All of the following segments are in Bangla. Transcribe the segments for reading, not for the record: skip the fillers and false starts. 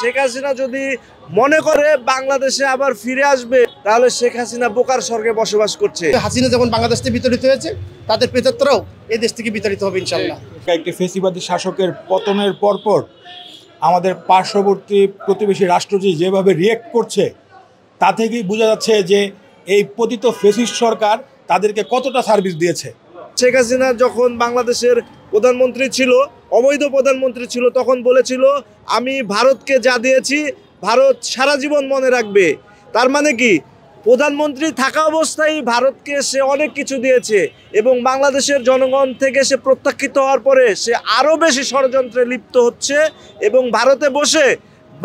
শেখ হাসিনা যদি মনে করে বাংলাদেশে আবার ফিরে আসবে, তাহলে শেখ হাসিনা বোকার স্বর্গে বসবাস করছে। হাসিনা যখন বাংলাদেশ থেকে বিতাড়িত হয়েছে, তাদের প্রেতাত্মারাও এই দেশ থেকে বিতাড়িত হবে ইনশাআল্লাহ। একটি ফেসিবাদী শাসকের পতনের পরপর আমাদের পার্শ্ববর্তী প্রতিবেশী রাষ্ট্রটি যেভাবে রিয়েক্ট করছে, তা থেকেই বোঝা যাচ্ছে যে এই পতিত ফেসিস্ট সরকার তাদেরকে কতটা সার্ভিস দিয়েছে। শেখ হাসিনা যখন বাংলাদেশের প্রধানমন্ত্রী ছিল, অবৈধ প্রধানমন্ত্রী ছিল, তখন বলেছিল আমি ভারতকে যা দিয়েছি ভারত সারা জীবন মনে রাখবে। তার মানে কি, প্রধানমন্ত্রী থাকা অবস্থায় ভারতকে সে অনেক কিছু দিয়েছে এবং বাংলাদেশের জনগণ থেকে সে প্রত্যাখ্যিত হওয়ার পরে সে আরও বেশি ষড়যন্ত্রে লিপ্ত হচ্ছে এবং ভারতে বসে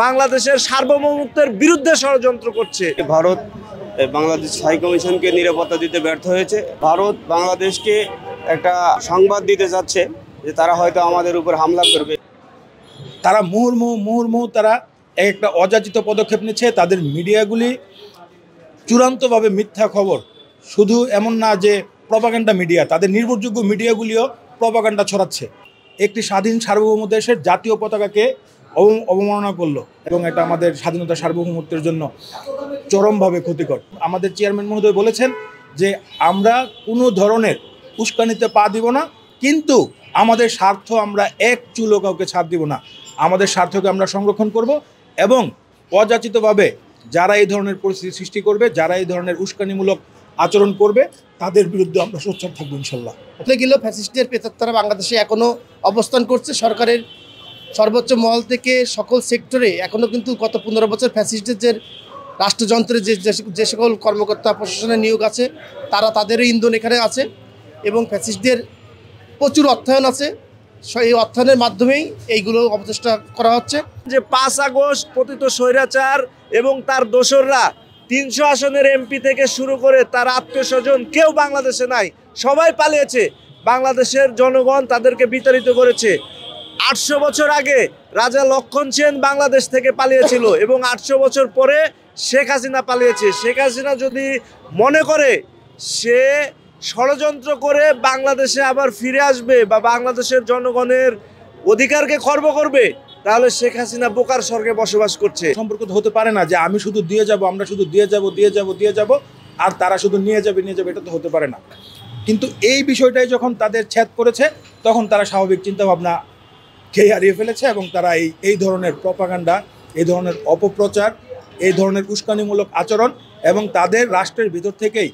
বাংলাদেশের সার্বভৌমত্বের বিরুদ্ধে ষড়যন্ত্র করছে। ভারত বাংলাদেশ হাই কমিশনকে নিরাপত্তা দিতে ব্যর্থ হয়েছে। ভারত বাংলাদেশকে একটা সংবাদ দিতে যাচ্ছে যে তারা হয়তো আমাদের উপর হামলা করবে। তারা মুহুর্মুহু তারা একটা অযাচিত পদক্ষেপ নিচ্ছে। তাদের মিডিয়াগুলি চূড়ান্তভাবে মিথ্যা খবর, শুধু এমন না যে প্রপাগান্ডা মিডিয়া, তাদের নির্ভরযোগ্য মিডিয়াগুলিও প্রপাগান্ডা ছড়াচ্ছে। একটি স্বাধীন সার্বভৌম দেশের জাতীয় পতাকাকে অবমাননা করলো এবং এটা আমাদের স্বাধীনতা সার্বভৌমত্বের জন্য চরমভাবে ক্ষতিকর। আমাদের চেয়ারম্যান মহোদয় বলেছেন যে আমরা কোনো ধরনের উস্কানিতে পা দিব না, কিন্তু আমাদের স্বার্থ আমরা এক চুলও কাউকে ছাড় দিব না। আমাদের স্বার্থকে আমরা সংরক্ষণ করব এবং অযাচিতভাবে যারা এই ধরনের পরিস্থিতি সৃষ্টি করবে, যারা এই ধরনের উস্কানিমূলক আচরণ করবে, তাদের বিরুদ্ধে আমরা সোচ্চার থাকবো ইনশাল্লাহ। গেলেও ফ্যাসিস্টদের প্রেতাত্মারা বাংলাদেশে এখনও অবস্থান করছে। সরকারের সর্বোচ্চ মহল থেকে সকল সেক্টরে এখনও কিন্তু গত 15 বছর ফ্যাসিস্টদের যে রাষ্ট্রযন্ত্রের যে সকল কর্মকর্তা প্রশাসনের নিয়োগ আছে, তারা তাদেরও ইন্ধন এখানে আছে এবং ফ্যাসিস্টদের প্রচুর অর্থায়ন আছে। এই অর্থায়নের মাধ্যমেই এইগুলো অপচেষ্টা করা হচ্ছে। যে 5 আগস্ট পতিত স্বৈরাচার এবং তার দোসররা 300 আসনের এমপি থেকে শুরু করে তার আত্মীয়স্বজন কেউ বাংলাদেশে নাই, সবাই পালিয়েছে। বাংলাদেশের জনগণ তাদেরকে বিতাড়িত করেছে। 800 বছর আগে রাজা লক্ষণ সেন বাংলাদেশ থেকে পালিয়েছিল এবং 800 বছর পরে শেখ হাসিনা পালিয়েছে। শেখ হাসিনা যদি মনে করে সে ষড়যন্ত্র করে বাংলাদেশে আবার ফিরে আসবে বা বাংলাদেশের জনগণের অধিকারকে খর্ব করবে, তাহলে শেখ হাসিনা বোকার স্বর্গে বসবাস করছে। সম্পর্ক তো হতে পারে না যে আমি শুধু দিয়ে যাব, আমরা শুধু দিয়ে যাব আর তারা শুধু নিয়ে যাবে, এটা তো হতে পারে না। কিন্তু এই বিষয়টাই যখন তাদের ছেদ করেছে, তখন তারা স্বাভাবিক চিন্তাভাবনা খেয়ে হারিয়ে ফেলেছে এবং তারা এই ধরনের প্রপাগান্ডা, এই ধরনের অপপ্রচার, এই ধরনের উস্কানিমূলক আচরণ এবং তাদের রাষ্ট্রের ভিতর থেকেই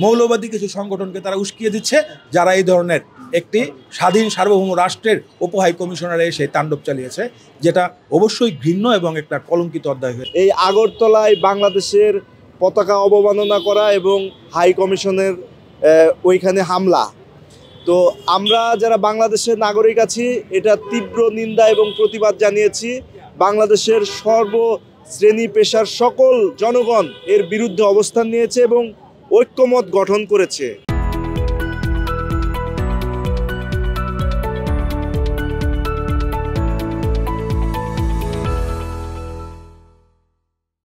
মৌলবাদী কিছু সংগঠনকে তারা উস্কিয়ে দিচ্ছে, যারা এই ধরনের একটি স্বাধীন সার্বভৌম রাষ্ট্রের উপহাই কমিশনারে এসে তাণ্ডব চালিয়েছে, যেটা অবশ্যই ঘৃণ্য এবং একটা কলঙ্কিত অধ্যায় হয়েছে। এই আগরতলায় বাংলাদেশের পতাকা অবমাননা করা এবং হাই কমিশনের ওইখানে হামলা, তো আমরা যারা বাংলাদেশের নাগরিক আছি এটা তীব্র নিন্দা এবং প্রতিবাদ জানিয়েছি। বাংলাদেশের সর্বশ্রেণী পেশার সকল জনগণ এর বিরুদ্ধে অবস্থান নিয়েছে এবং ঐক্যমত গঠন করেছে।